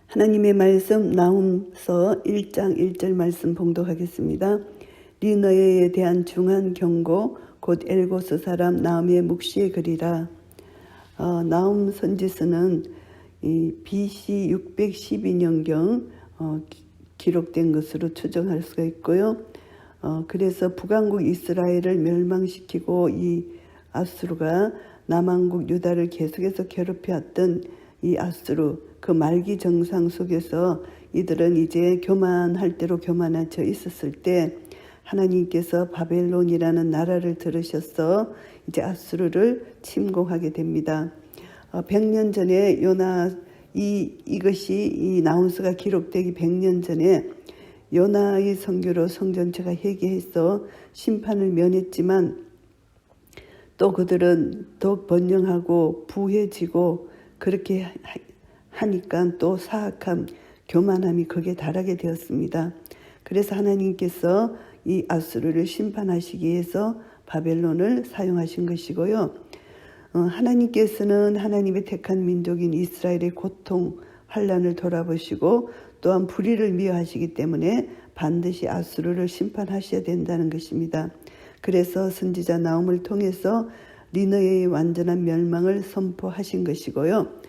하나님의 말씀 나훔서 1장 1절 말씀 봉독하겠습니다. 니느웨에 대한 중한 경고 곧 엘고스 사람 나훔의 묵시의 글이라. 나훔 선지서는 BC 612년경 기록된 것으로 추정할 수가 있고요. 그래서 북왕국 이스라엘을 멸망시키고 이 아수르가 남왕국 유다를 계속해서 괴롭혀왔던 이 아수르 그 말기 정상 속에서 이들은 이제 교만할 대로 교만해져 있었을 때 하나님께서 바벨론이라는 나라를 들으셔서 이제 아수르를 침공하게 됩니다. 100년 전에 이것이 이 나훔서가 기록되기 100년 전에 요나의 선교로 성전체가 회개해서 심판을 면했지만 또 그들은 더 번영하고 부해지고 그렇게 하니까 또 사악함, 교만함이 극에 달하게 되었습니다. 그래서 하나님께서 이 아수르를 심판하시기 위해서 바벨론을 사용하신 것이고요. 하나님께서는 하나님의 택한 민족인 이스라엘의 고통, 환난을 돌아보시고 또한 불의를 미워하시기 때문에 반드시 아수르를 심판하셔야 된다는 것입니다. 그래서 선지자 나훔을 통해서 니느웨의 완전한 멸망을 선포하신 것이고요.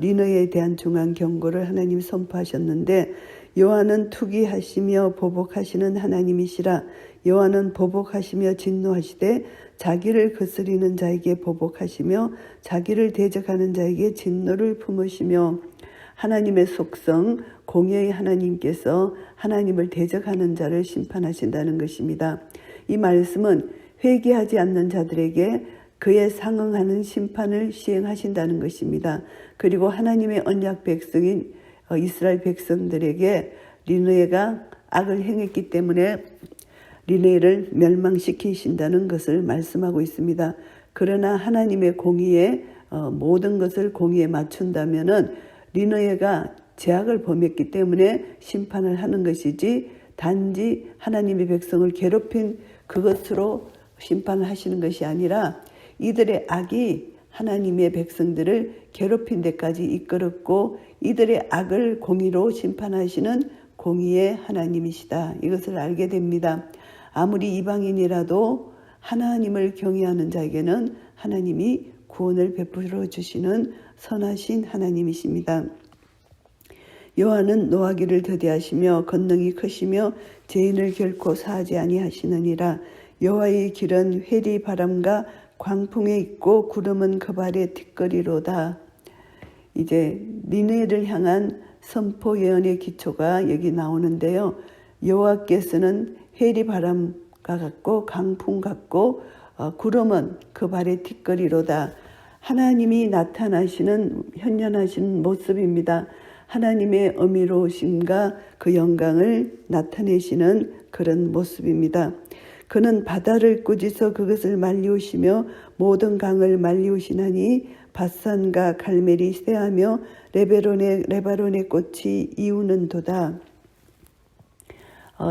니느웨에 대한 중한 경고를 하나님이 선포하셨는데 여호와는 투기하시며 보복하시는 하나님이시라. 여호와는 보복하시며 진노하시되 자기를 거스리는 자에게 보복하시며 자기를 대적하는 자에게 진노를 품으시며 하나님의 속성 공의의 하나님께서 하나님을 대적하는 자를 심판하신다는 것입니다. 이 말씀은 회개하지 않는 자들에게 그에 상응하는 심판을 시행하신다는 것입니다. 그리고 하나님의 언약 백성인 이스라엘 백성들에게 니느웨가 악을 행했기 때문에 니느웨를 멸망시키신다는 것을 말씀하고 있습니다. 그러나 하나님의 공의에 모든 것을 공의에 맞춘다면은 니느웨가 죄악을 범했기 때문에 심판을 하는 것이지 단지 하나님의 백성을 괴롭힌 그것으로 심판을 하시는 것이 아니라 이들의 악이 하나님의 백성들을 괴롭힌 데까지 이끌었고 이들의 악을 공의로 심판하시는 공의의 하나님이시다. 이것을 알게 됩니다. 아무리 이방인이라도 하나님을 경외하는 자에게는 하나님이 구원을 베풀어 주시는 선하신 하나님이십니다. 여호와는 노하기를 더디하시며 권능이 크시며 죄인을 결코 사하지 아니하시느니라. 여호와의 길은 회리 바람과 광풍에 있고 구름은 그 발의 뒷거리로다. 이제 니느웨를 향한 선포 예언의 기초가 여기 나오는데요. 여호와께서는 회리 바람과 같고 강풍 같고 구름은 그 발의 뒷거리로다. 하나님이 나타나시는 현현하신 모습입니다. 하나님의 어미로우심과 그 영광을 나타내시는 그런 모습입니다. 그는 바다를 꾸짖어 그것을 말리우시며 모든 강을 말리우시나니 바산과 갈멜이 쇠하며 레바논의 꽃이 이우는도다.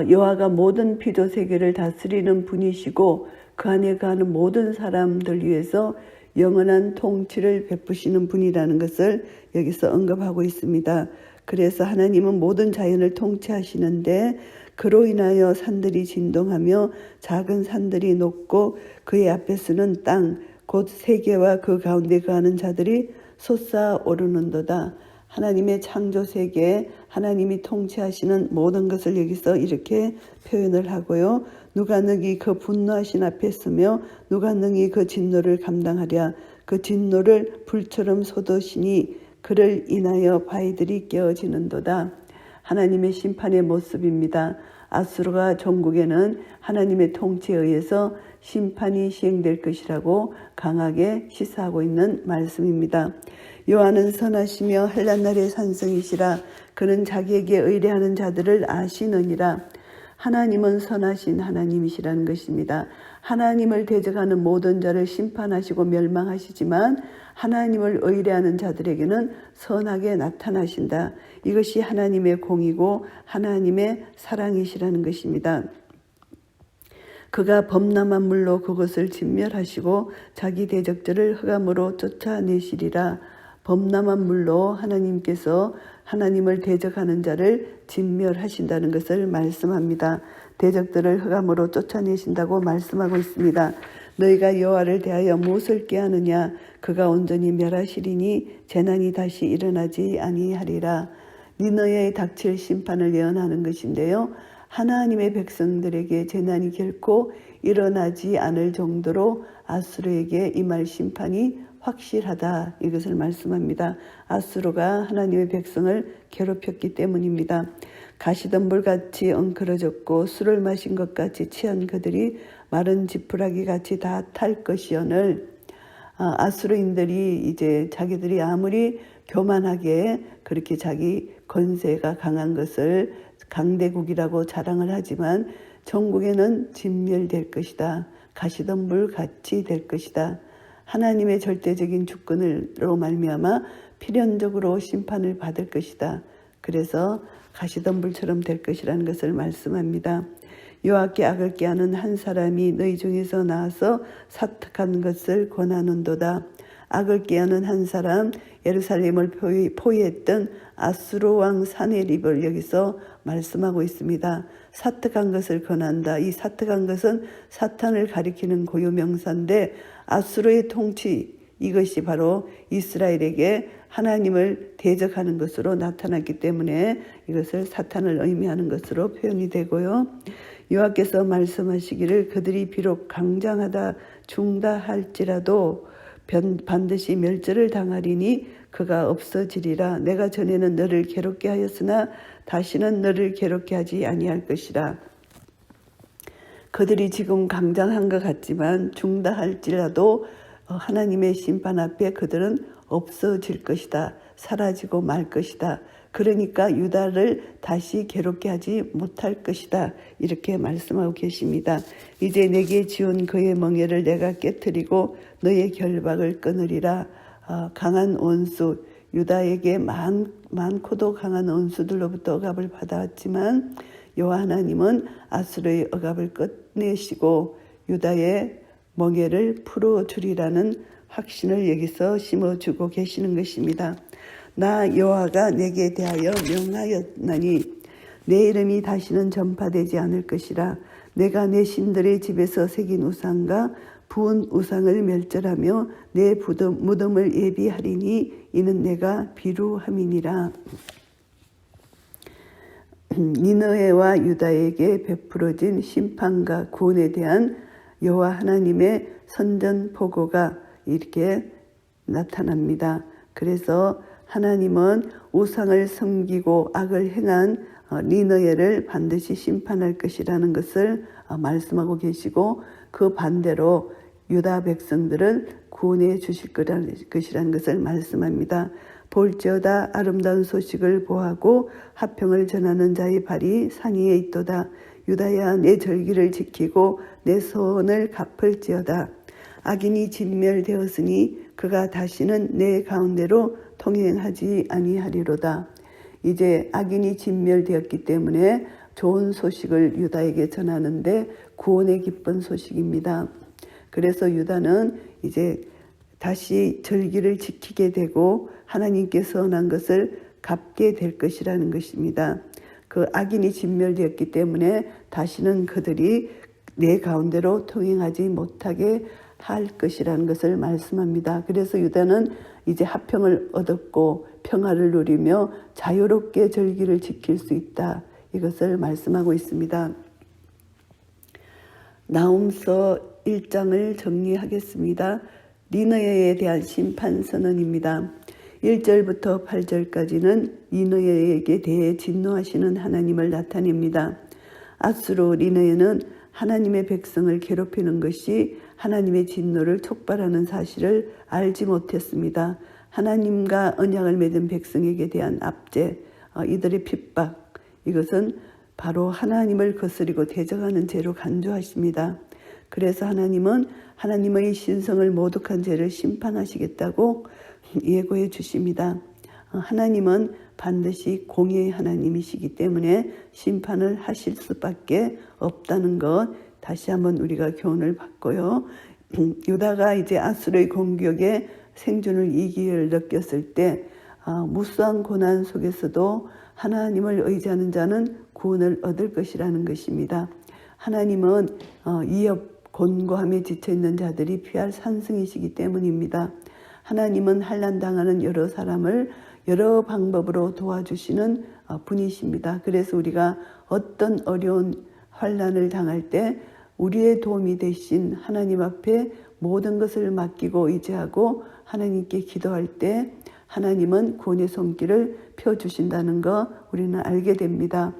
여호와가 모든 피조 세계를 다스리는 분이시고 그 안에 거하는 모든 사람들 위해서 영원한 통치를 베푸시는 분이라는 것을 여기서 언급하고 있습니다. 그래서 하나님은 모든 자연을 통치하시는데 그로 인하여 산들이 진동하며 작은 산들이 녹고 그의 앞에서는 땅 곧 세계와 그 가운데 거하는 자들이 솟아오르는도다. 하나님의 창조 세계에 하나님이 통치하시는 모든 것을 여기서 이렇게 표현을 하고요. 누가 능히 그 분노하신 앞에 서며 누가 능히 그 진노를 감당하랴. 그 진노를 불처럼 쏟으시니 그를 인하여 바위들이 깨어지는도다. 하나님의 심판의 모습입니다. 아수르가 전국에는 하나님의 통치에 의해서 심판이 시행될 것이라고 강하게 시사하고 있는 말씀입니다. 여호와는 선하시며 한낱날의 산성이시라. 그는 자기에게 의뢰하는 자들을 아시느니라. 하나님은 선하신 하나님이시라는 것입니다. 하나님을 대적하는 모든 자를 심판하시고 멸망하시지만 하나님을 의뢰하는 자들에게는 선하게 나타나신다. 이것이 하나님의 공이고 하나님의 사랑이시라는 것입니다. 그가 범람한 물로 그것을 진멸하시고 자기 대적들을 흑암으로 쫓아내시리라. 범람한 물로 하나님께서 하나님을 대적하는 자를 진멸하신다는 것을 말씀합니다. 대적들을 흑암으로 쫓아내신다고 말씀하고 있습니다. 너희가 여호와를 대하여 무엇을 꾀하느냐? 그가 온전히 멸하시리니 재난이 다시 일어나지 아니하리라. 니느웨에 닥칠 심판을 예언하는 것인데요. 하나님의 백성들에게 재난이 결코 일어나지 않을 정도로 아수르에게 임할 심판이 확실하다. 이것을 말씀합니다. 아수르가 하나님의 백성을 괴롭혔기 때문입니다. 가시덤불같이 엉클어졌고 술을 마신 것 같이 취한 그들이 마른 지푸라기 같이 다 탈 것이오늘. 아수르인들이 이제 자기들이 아무리 교만하게 그렇게 자기 권세가 강한 것을 강대국이라고 자랑을 하지만 전국에는 진멸될 것이다. 가시덤불 같이 될 것이다. 하나님의 절대적인 주권으로 말미암아 필연적으로 심판을 받을 것이다. 그래서 가시덤불처럼 될 것이라는 것을 말씀합니다. 여호와께 악을 꾀하는 한 사람이 너희 중에서 나와서 사특한 것을 권하는도다. 악을 꾀하는 한 사람, 예루살렘을 포위했던 아수르 왕 사네립을 여기서 말씀하고 있습니다. 사특한 것을 권한다. 이 사특한 것은 사탄을 가리키는 고유명사인데 아수르의 통치, 이것이 바로 이스라엘에게 하나님을 대적하는 것으로 나타났기 때문에 이것을 사탄을 의미하는 것으로 표현이 되고요. 여호와께서 말씀하시기를 그들이 비록 강장하다 중다할지라도 반드시 멸절을 당하리니 그가 없어지리라. 내가 전에는 너를 괴롭게 하였으나 다시는 너를 괴롭게 하지 아니할 것이라. 그들이 지금 강장한 것 같지만 중다할지라도 하나님의 심판 앞에 그들은 없어질 것이다. 사라지고 말 것이다. 그러니까 유다를 다시 괴롭게 하지 못할 것이다. 이렇게 말씀하고 계십니다. 이제 내게 지은 그의 멍에를 내가 깨뜨리고 너의 결박을 끊으리라. 강한 원수, 유다에게 많고도 강한 원수들로부터 억압을 받아왔지만 여호와 하나님은 아수르의 억압을 끝내시고 유다의 멍에를 풀어주리라는 확신을 여기서 심어주고 계시는 것입니다. 나 여호와가 내게 대하여 명하였나니 내 이름이 다시는 전파되지 않을 것이라. 내가 내 신들의 집에서 새긴 우상과 부은 우상을 멸절하며 내 무덤을 예비하리니 이는 내가 비루함이니라. 니느웨와 유다에게 베풀어진 심판과 구원에 대한 여호와 하나님의 선전포고가 이렇게 나타납니다. 그래서 하나님은 우상을 섬기고 악을 행한 니느웨를 반드시 심판할 것이라는 것을 말씀하고 계시고 그 반대로 유다 백성들을 구원해 주실 것이라는 것을 말씀합니다. 볼지어다 아름다운 소식을 보하고 화평을 전하는 자의 발이 산 위에 있도다. 유다야 내 절기를 지키고 내 소원을 갚을지어다. 악인이 진멸되었으니 그가 다시는 내 가운데로 통행하지 아니하리로다. 이제 악인이 진멸되었기 때문에 좋은 소식을 유다에게 전하는데 구원의 기쁜 소식입니다. 그래서 유다는 이제 다시 절기를 지키게 되고 하나님께 선한 것을 갚게 될 것이라는 것입니다. 그 악인이 진멸되었기 때문에 다시는 그들이 내 가운데로 통행하지 못하게 할 것이라는 것을 말씀합니다. 그래서 유다는 이제 화평을 얻었고 평화를 누리며 자유롭게 절기를 지킬 수 있다. 이것을 말씀하고 있습니다. 나훔서 1장을 정리하겠습니다. 니느웨에 대한 심판 선언입니다. 1절부터 8절까지는 니느웨에게 대해 진노하시는 하나님을 나타냅니다. 아수르 니느웨는 하나님의 백성을 괴롭히는 것이 하나님의 진노를 촉발하는 사실을 알지 못했습니다. 하나님과 언약을 맺은 백성에게 대한 압제, 이들의 핍박, 이것은 바로 하나님을 거스리고 대적하는 죄로 간주하십니다. 그래서 하나님은 하나님의 신성을 모독한 죄를 심판하시겠다고 예고해 주십니다. 하나님은 반드시 공의의 하나님이시기 때문에 심판을 하실 수밖에 없다는 것 다시 한번 우리가 교훈을 받고요. 유다가 이제 아수르의 공격에 생존을 이기를 느꼈을 때 무수한 고난 속에서도 하나님을 의지하는 자는 구원을 얻을 것이라는 것입니다. 하나님은 이업 곤고함에 지쳐있는 자들이 피할 산성이시기 때문입니다. 하나님은 환난당하는 여러 사람을 여러 방법으로 도와주시는 분이십니다. 그래서 우리가 어떤 어려운 환난을 당할 때 우리의 도움이 되신 하나님 앞에 모든 것을 맡기고 의지하고 하나님께 기도할 때 하나님은 구원의 손길을 펴주신다는 거 우리는 알게 됩니다.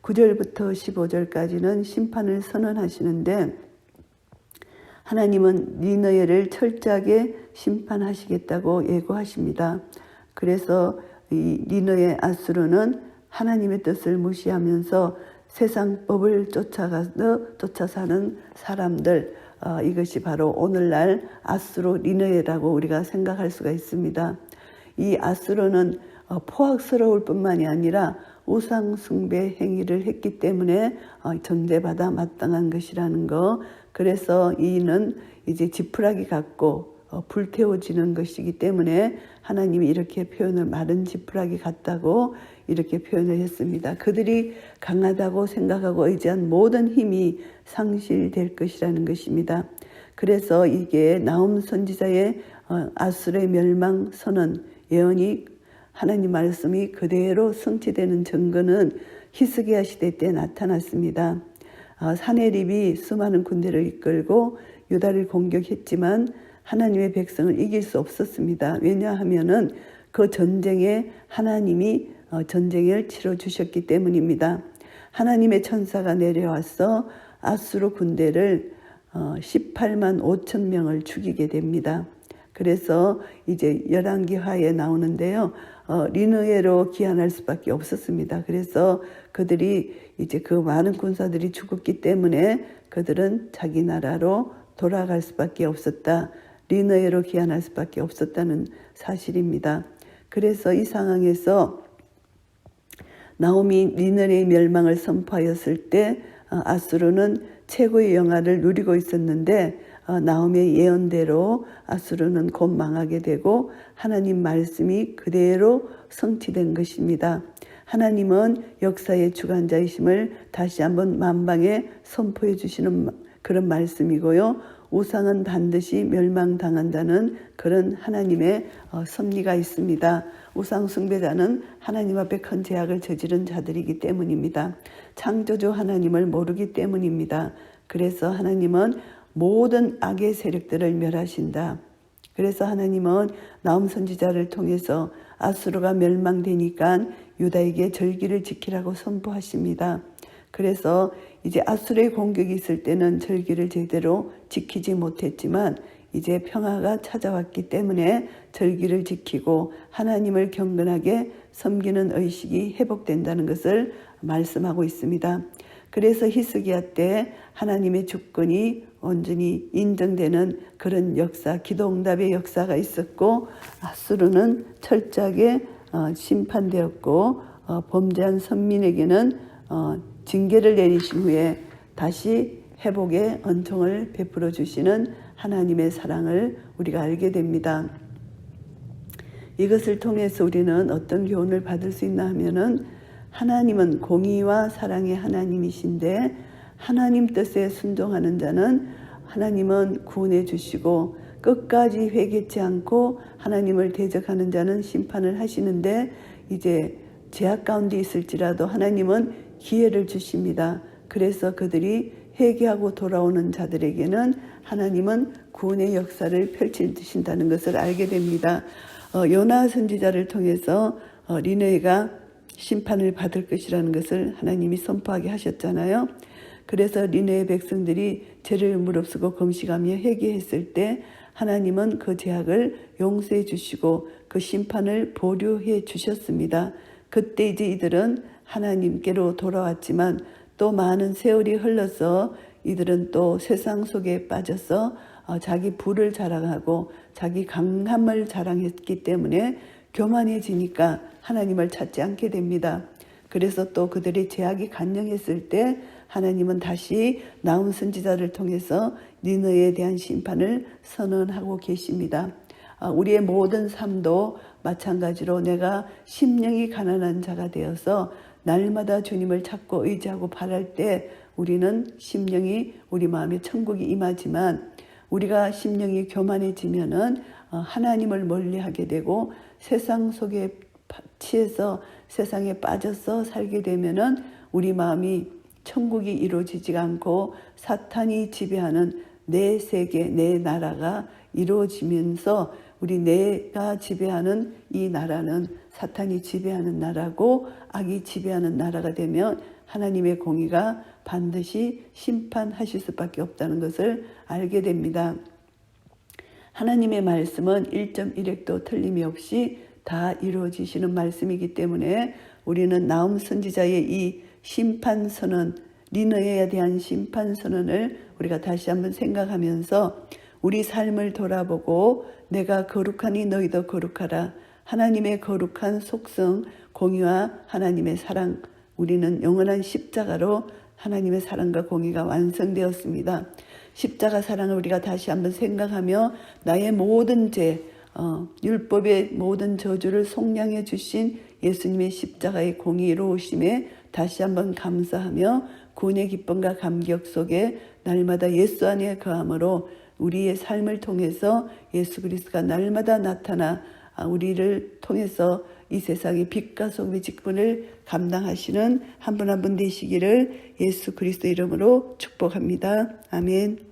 9절부터 15절까지는 심판을 선언하시는데 하나님은 니느웨를 철저하게 심판하시겠다고 예고하십니다. 그래서 이 니느웨 아수르는 하나님의 뜻을 무시하면서 세상 법을 쫓아 사는 사람들, 이것이 바로 오늘날 아수르 니느웨라고 우리가 생각할 수가 있습니다. 이 아수르는 포악스러울 뿐만이 아니라 우상 숭배 행위를 했기 때문에 전제받아 마땅한 것이라는 거. 그래서 이는 이제 지푸라기 같고 불태워지는 것이기 때문에 하나님이 이렇게 표현을 마른 지푸라기 같다고 이렇게 표현을 했습니다. 그들이 강하다고 생각하고 의지한 모든 힘이 상실될 것이라는 것입니다. 그래서 이게 나훔 선지자의 아수르의 멸망 선언 예언이 하나님 말씀이 그대로 성취되는 증거는 히스기야 시대 때 나타났습니다. 사네립이 수많은 군대를 이끌고 유다를 공격했지만 하나님의 백성을 이길 수 없었습니다. 왜냐하면은 그 전쟁에 하나님이 전쟁을 치러 주셨기 때문입니다. 하나님의 천사가 내려와서 아수르 군대를 18만 5천 명을 죽이게 됩니다. 그래서 이제 열왕기하에 나오는데요. 니느웨로 귀환할 수밖에 없었습니다. 그래서 그들이 이제 그 많은 군사들이 죽었기 때문에 그들은 자기 나라로 돌아갈 수밖에 없었다. 니느웨로 귀환할 수밖에 없었다는 사실입니다. 그래서 이 상황에서 나홈이 니느웨의 멸망을 선포하였을 때 아수르는 최고의 영화를 누리고 있었는데 나홈의 예언대로 아수르는 곧 망하게 되고 하나님 말씀이 그대로 성취된 것입니다. 하나님은 역사의 주관자이심을 다시 한번 만방에 선포해 주시는 그런 말씀이고요. 우상은 반드시 멸망당한다는 그런 하나님의 섭리가 있습니다. 우상 숭배자는 하나님 앞에 큰 죄악을 저지른 자들이기 때문입니다. 창조주 하나님을 모르기 때문입니다. 그래서 하나님은 모든 악의 세력들을 멸하신다. 그래서 하나님은 나훔 선지자를 통해서 아수르가 멸망되니까 유다에게 절기를 지키라고 선포하십니다. 그래서 이제 아수르의 공격이 있을 때는 절기를 제대로 지키지 못했지만 이제 평화가 찾아왔기 때문에 절기를 지키고 하나님을 경건하게 섬기는 의식이 회복된다는 것을 말씀하고 있습니다. 그래서 히스기야 때 하나님의 주권이 온전히 인정되는 그런 역사, 기도응답의 역사가 있었고 아수르는 철저하게 심판되었고 범죄한 선민에게는 징계를 내리신 후에 다시 회복의 은총을 베풀어 주시는 하나님의 사랑을 우리가 알게 됩니다. 이것을 통해서 우리는 어떤 교훈을 받을 수 있나 하면은 하나님은 공의와 사랑의 하나님이신데 하나님 뜻에 순종하는 자는 하나님은 구원해 주시고 끝까지 회개치 않고 하나님을 대적하는 자는 심판을 하시는데 이제 죄악 가운데 있을지라도 하나님은 기회를 주십니다. 그래서 그들이 회개하고 돌아오는 자들에게는 하나님은 구원의 역사를 펼치신다는 것을 알게 됩니다. 요나 선지자를 통해서 니느웨가 심판을 받을 것이라는 것을 하나님이 선포하게 하셨잖아요. 그래서 니느웨 백성들이 죄를 무릅쓰고 금식하며 회개했을 때 하나님은 그 죄악을 용서해 주시고 그 심판을 보류해 주셨습니다. 그때 이제 이들은 하나님께로 돌아왔지만 또 많은 세월이 흘러서 이들은 또 세상 속에 빠져서 자기 부를 자랑하고 자기 강함을 자랑했기 때문에 교만해지니까 하나님을 찾지 않게 됩니다. 그래서 또 그들이 죄악이 간영했을 때 하나님은 다시 나훔 선지자를 통해서 니느웨에 대한 심판을 선언하고 계십니다. 우리의 모든 삶도 마찬가지로 내가 심령이 가난한 자가 되어서 날마다 주님을 찾고 의지하고 바랄 때 우리는 심령이 우리 마음에 천국이 임하지만 우리가 심령이 교만해지면은 하나님을 멀리하게 되고 세상 속에 취해서 세상에 빠져서 살게 되면은 우리 마음이 천국이 이루어지지가 않고 사탄이 지배하는 내 세계, 내 나라가 이루어지면서 우리 내가 지배하는 이 나라는 사탄이 지배하는 나라고 악이 지배하는 나라가 되면 하나님의 공의가 반드시 심판하실 수밖에 없다는 것을 알게 됩니다. 하나님의 말씀은 1.1획도 틀림이 없이 다 이루어지시는 말씀이기 때문에 우리는 나움 선지자의 이 심판선언, 니느웨에 대한 심판선언을 우리가 다시 한번 생각하면서 우리 삶을 돌아보고 내가 거룩하니 너희도 거룩하라. 하나님의 거룩한 속성, 공의와 하나님의 사랑, 우리는 영원한 십자가로 하나님의 사랑과 공의가 완성되었습니다. 십자가 사랑을 우리가 다시 한번 생각하며 나의 모든 죄, 율법의 모든 저주를 속량해 주신 예수님의 십자가의 공의로우심에 다시 한번 감사하며 구원의 기쁨과 감격 속에 날마다 예수 안에 거함으로 우리의 삶을 통해서 예수 그리스도가 날마다 나타나 우리를 통해서 이 세상의 빛과 소금의 직분을 감당하시는 한 분 한 분 되시기를 예수 그리스도 이름으로 축복합니다. 아멘.